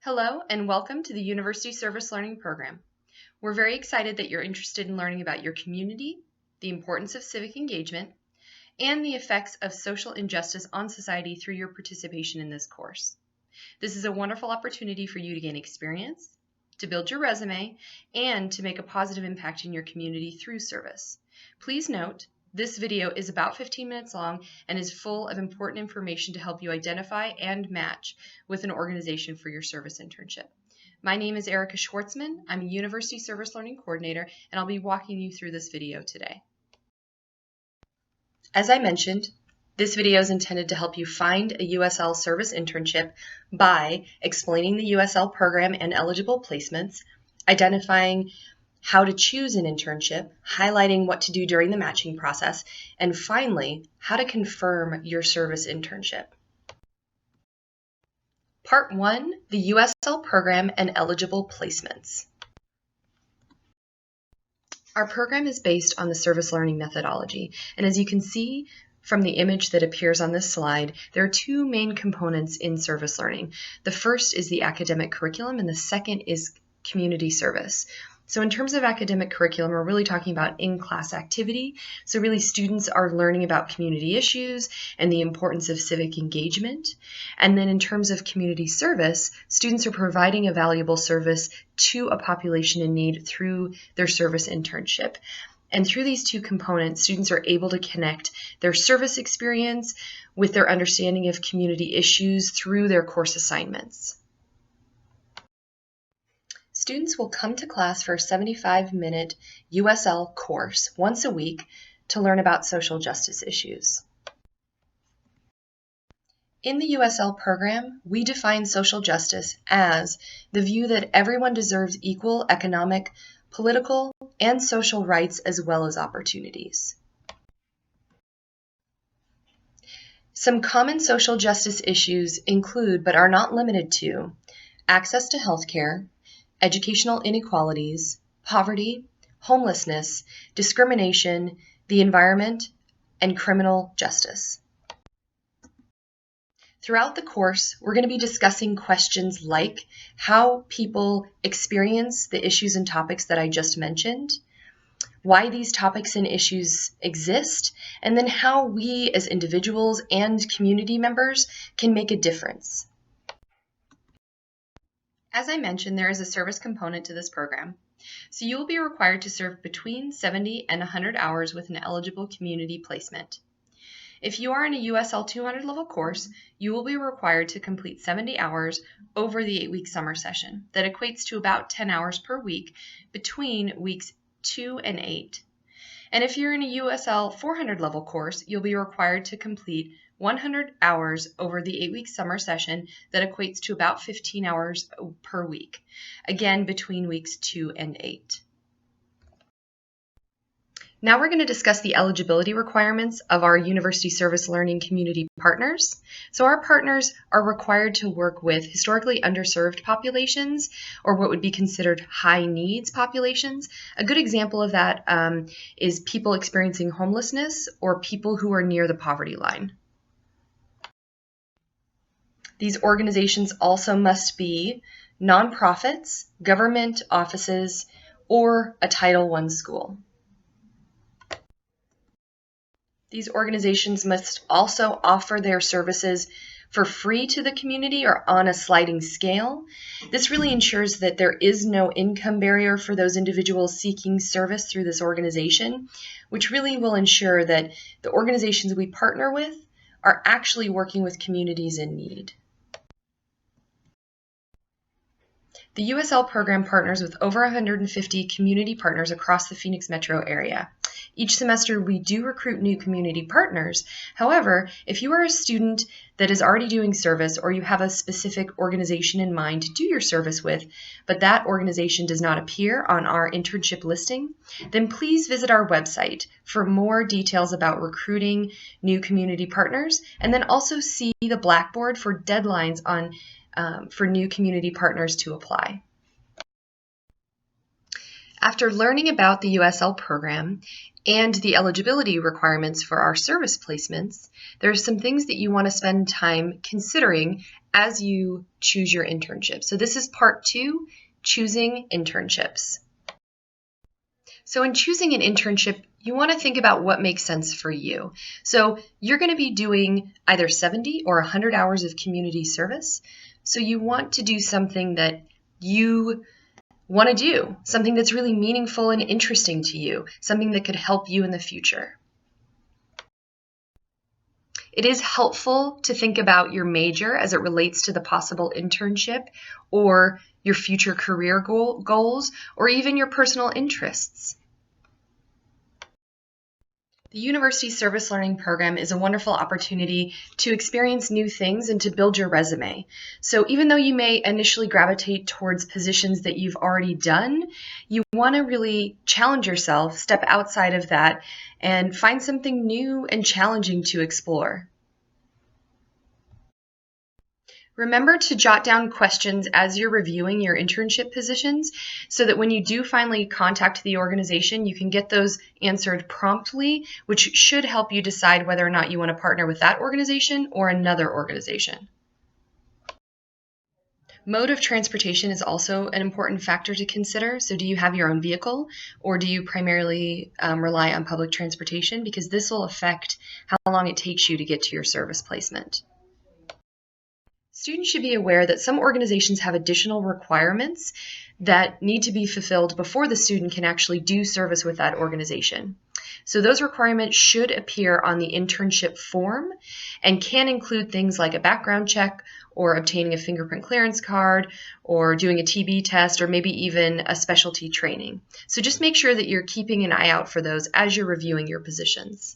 Hello and welcome to the University Service Learning Program. We're very excited that you're interested in learning about your community, the importance of civic engagement, and the effects of social injustice on society through your participation in this course. This is a wonderful opportunity for you to gain experience, to build your resume, and to make a positive impact in your community through service. Please note, this video is about 15 minutes long and is full of important information to help you identify and match with an organization for your service internship. My name is Erica Schwartzman. I'm a University Service Learning Coordinator, and I'll be walking you through this video today. As I mentioned, this video is intended to help you find a USL service internship by explaining the USL program and eligible placements, identifying how to choose an internship, highlighting what to do during the matching process, and finally, how to confirm your service internship. Part 1, the USL program and eligible placements. Our program is based on the service learning methodology, and as you can see from the image that appears on this slide, there are two main components in service learning. The first is the academic curriculum, and the second is community service. So in terms of academic curriculum, we're really talking about in-class activity. So really students are learning about community issues and the importance of civic engagement. And then in terms of community service, students are providing a valuable service to a population in need through their service internship. And through these two components, students are able to connect their service experience with their understanding of community issues through their course assignments. Students will come to class for a 75-minute USL course once a week to learn about social justice issues. In the USL program, we define social justice as the view that everyone deserves equal economic, political, and social rights as well as opportunities. Some common social justice issues include, but are not limited to, access to healthcare, educational inequalities, poverty, homelessness, discrimination, the environment, and criminal justice. Throughout the course, we're going to be discussing questions like how people experience the issues and topics that I just mentioned, why these topics and issues exist, and then how we as individuals and community members can make a difference. As I mentioned, there is a service component to this program, so you will be required to serve between 70 and 100 hours with an eligible community placement. If you are in a USL 200 level course, you will be required to complete 70 hours over the 8-week summer session. That equates to about 10 hours per week between weeks 2 and 8. And if you're in a USL 400 level course, you'll be required to complete 100 hours over the 8-week summer session that equates to about 15 hours per week, again between weeks 2 and 8. Now we're going to discuss the eligibility requirements of our University Service Learning community partners. So our partners are required to work with historically underserved populations, or what would be considered high needs populations. A good example of that is people experiencing homelessness or people who are near the poverty line. These organizations also must be nonprofits, government offices, or a Title I school. These organizations must also offer their services for free to the community or on a sliding scale. This really ensures that there is no income barrier for those individuals seeking service through this organization, which really will ensure that the organizations we partner with are actually working with communities in need. The USL program partners with over 150 community partners across the Phoenix metro area. Each semester, we do recruit new community partners. However, if you are a student that is already doing service or you have a specific organization in mind to do your service with, but that organization does not appear on our internship listing, then please visit our website for more details about recruiting new community partners, and then also see the Blackboard for deadlines for new community partners to apply. After learning about the USL program and the eligibility requirements for our service placements, there are some things that you want to spend time considering as you choose your internship. So this is part 2, choosing internships. So in choosing an internship, you want to think about what makes sense for you. So you're going to be doing either 70 or 100 hours of community service. So you want to do something that you want to do, something that's really meaningful and interesting to you, something that could help you in the future. It is helpful to think about your major as it relates to the possible internship or your future career goals, or even your personal interests. The University Service Learning Program is a wonderful opportunity to experience new things and to build your resume. So even though you may initially gravitate towards positions that you've already done, you want to really challenge yourself, step outside of that, and find something new and challenging to explore. Remember to jot down questions as you're reviewing your internship positions so that when you do finally contact the organization, you can get those answered promptly, which should help you decide whether or not you want to partner with that organization or another organization. Mode of transportation is also an important factor to consider. So do you have your own vehicle, or do you primarily rely on public transportation? Because this will affect how long it takes you to get to your service placement. Students should be aware that some organizations have additional requirements that need to be fulfilled before the student can actually do service with that organization. So those requirements should appear on the internship form and can include things like a background check or obtaining a fingerprint clearance card or doing a TB test or maybe even a specialty training. So just make sure that you're keeping an eye out for those as you're reviewing your positions.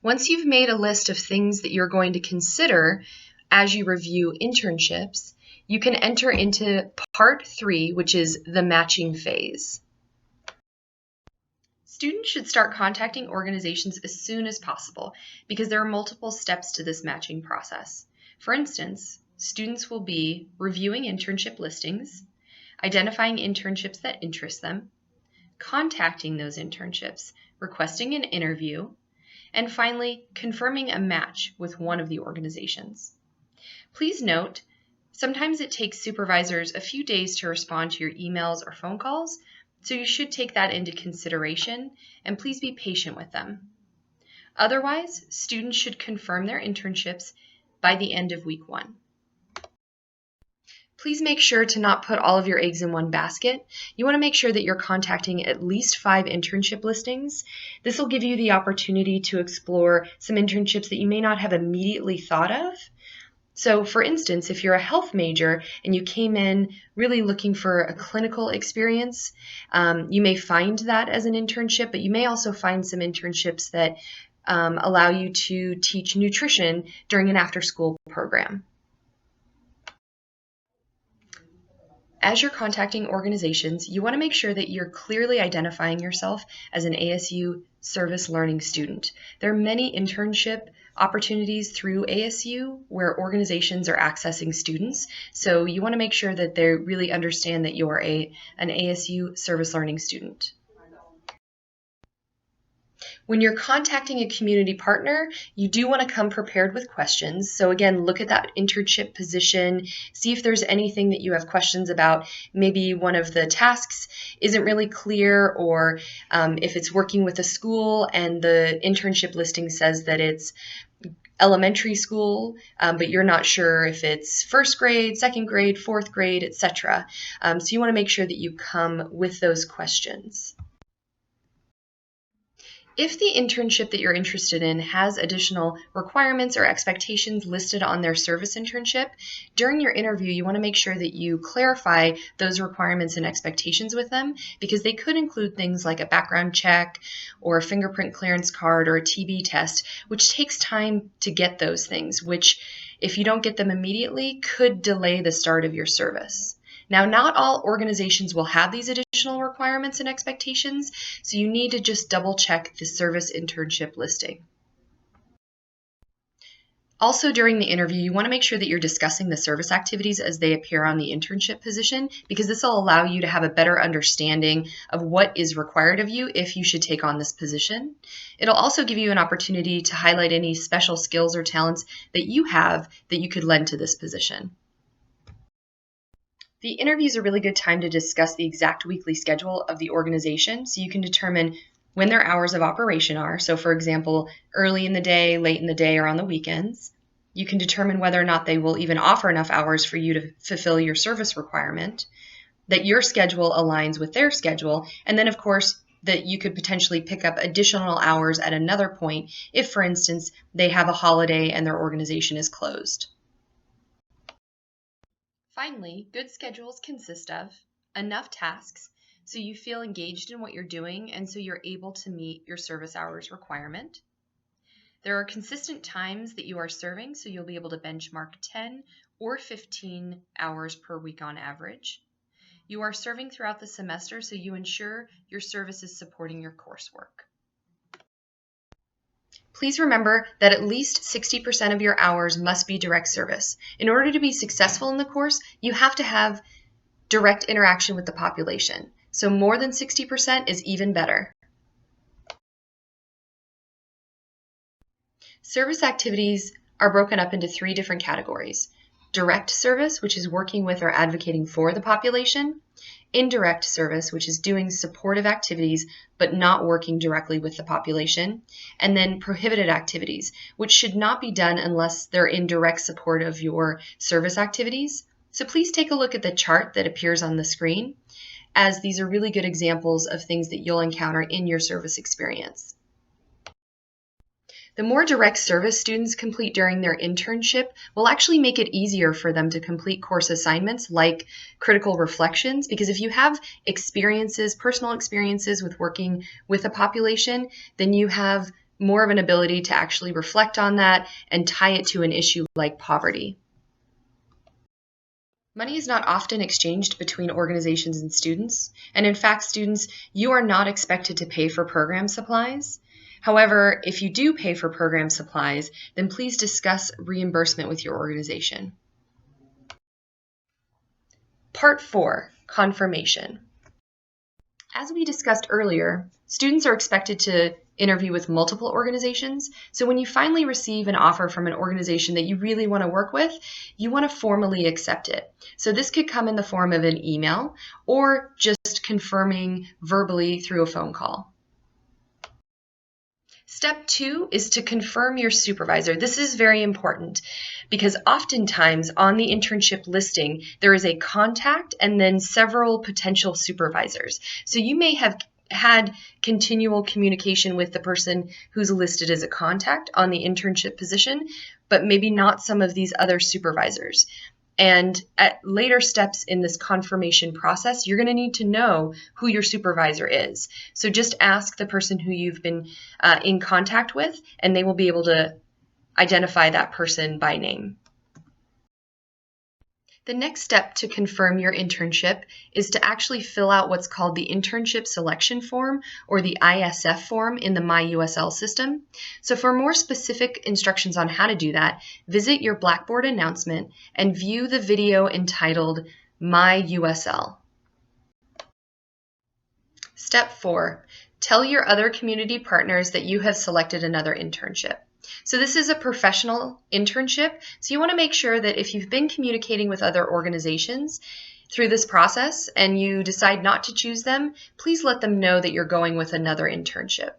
Once you've made a list of things that you're going to consider as you review internships, you can enter into part 3, which is the matching phase. Students should start contacting organizations as soon as possible because there are multiple steps to this matching process. For instance, students will be reviewing internship listings, identifying internships that interest them, contacting those internships, requesting an interview, and finally, confirming a match with one of the organizations. Please note, sometimes it takes supervisors a few days to respond to your emails or phone calls, so you should take that into consideration, and please be patient with them. Otherwise, students should confirm their internships by the end of week 1. Please make sure to not put all of your eggs in one basket. You want to make sure that you're contacting at least 5 internship listings. This will give you the opportunity to explore some internships that you may not have immediately thought of. So for instance, if you're a health major and you came in really looking for a clinical experience, you may find that as an internship, but you may also find some internships that allow you to teach nutrition during an after-school program. As you're contacting organizations, you want to make sure that you're clearly identifying yourself as an ASU service learning student. There are many internship opportunities through ASU where organizations are accessing students, so you want to make sure that they really understand that you're an ASU service learning student. When you're contacting a community partner, you do want to come prepared with questions. So again, look at that internship position, see if there's anything that you have questions about. Maybe one of the tasks isn't really clear, or if it's working with a school and the internship listing says that it's elementary school, but you're not sure if it's first grade, second grade, fourth grade, etc. So you want to make sure that you come with those questions. If the internship that you're interested in has additional requirements or expectations listed on their service internship, during your interview, you want to make sure that you clarify those requirements and expectations with them, because they could include things like a background check or a fingerprint clearance card or a TB test, which takes time to get those things, which, if you don't get them immediately, could delay the start of your service. Now, not all organizations will have these additional requirements and expectations, so you need to just double check the service internship listing. Also, during the interview, you want to make sure that you're discussing the service activities as they appear on the internship position, because this will allow you to have a better understanding of what is required of you if you should take on this position. It'll also give you an opportunity to highlight any special skills or talents that you have that you could lend to this position. The interview is a really good time to discuss the exact weekly schedule of the organization so you can determine when their hours of operation are. So for example, early in the day, late in the day, or on the weekends. You can determine whether or not they will even offer enough hours for you to fulfill your service requirement, that your schedule aligns with their schedule, and then of course that you could potentially pick up additional hours at another point if, for instance, they have a holiday and their organization is closed. Finally, good schedules consist of enough tasks so you feel engaged in what you're doing and so you're able to meet your service hours requirement. There are consistent times that you are serving, so you'll be able to benchmark 10 or 15 hours per week on average. You are serving throughout the semester, so you ensure your service is supporting your coursework. Please remember that at least 60% of your hours must be direct service. In order to be successful in the course, you have to have direct interaction with the population. So more than 60% is even better. Service activities are broken up into 3 different categories. Direct service, which is working with or advocating for the population. Indirect service, which is doing supportive activities but not working directly with the population. And then prohibited activities, which should not be done unless they're in direct support of your service activities. So please take a look at the chart that appears on the screen, as these are really good examples of things that you'll encounter in your service experience. The more direct service students complete during their internship will actually make it easier for them to complete course assignments like critical reflections, because if you have experiences, personal experiences with working with a population, then you have more of an ability to actually reflect on that and tie it to an issue like poverty. Money is not often exchanged between organizations and students, and in fact, students, you are not expected to pay for program supplies. However, if you do pay for program supplies, then please discuss reimbursement with your organization. Part 4, Confirmation. As we discussed earlier, students are expected to interview with multiple organizations, so when you finally receive an offer from an organization that you really want to work with, you want to formally accept it. So this could come in the form of an email or just confirming verbally through a phone call. Step 2 is to confirm your supervisor. This is very important because oftentimes on the internship listing, there is a contact and then several potential supervisors. So you may have had continual communication with the person who's listed as a contact on the internship position, but maybe not some of these other supervisors. And at later steps in this confirmation process, you're going to need to know who your supervisor is. So just ask the person who you've been in contact with, and they will be able to identify that person by name. The next step to confirm your internship is to actually fill out what's called the Internship Selection Form, or the ISF form, in the My USL system. So for more specific instructions on how to do that, visit your Blackboard announcement and view the video entitled My USL. Step 4, tell your other community partners that you have selected another internship. So this is a professional internship, so you want to make sure that if you've been communicating with other organizations through this process and you decide not to choose them, please let them know that you're going with another internship.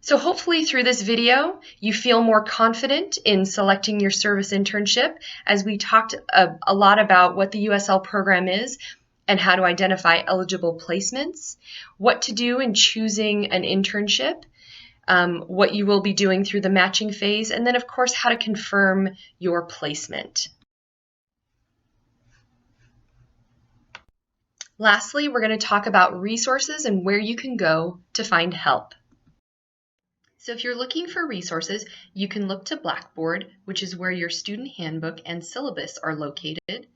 So hopefully through this video, you feel more confident in selecting your service internship, as we talked a lot about what the USL program is and how to identify eligible placements, what to do in choosing an internship, what you will be doing through the matching phase, and then of course how to confirm your placement. Lastly, we're going to talk about resources and where you can go to find help. So if you're looking for resources, you can look to Blackboard, which is where your student handbook and syllabus are located.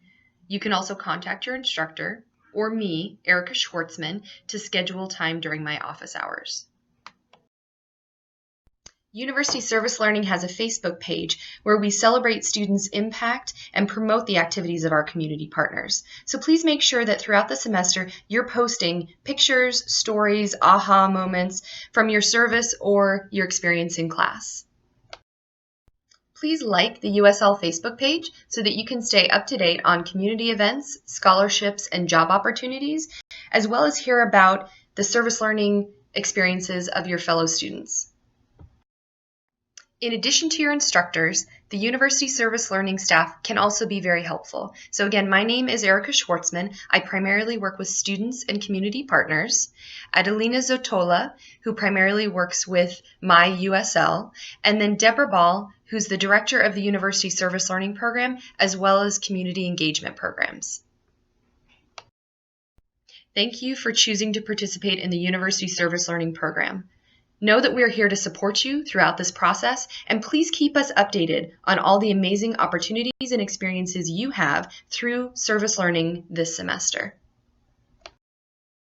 You can also contact your instructor or me, Erica Schwartzman, to schedule time during my office hours. University Service Learning has a Facebook page where we celebrate students' impact and promote the activities of our community partners. So please make sure that throughout the semester you're posting pictures, stories, aha moments from your service or your experience in class. Please like the USL Facebook page so that you can stay up to date on community events, scholarships, and job opportunities, as well as hear about the service learning experiences of your fellow students. In addition to your instructors, the University Service Learning staff can also be very helpful. So again, my name is Erica Schwartzman. I primarily work with students and community partners. Adelina Zotola, who primarily works with my USL, and then Deborah Ball, who's the director of the University Service Learning program, as well as community engagement programs. Thank you for choosing to participate in the University Service Learning program. Know that we are here to support you throughout this process, and please keep us updated on all the amazing opportunities and experiences you have through service learning this semester.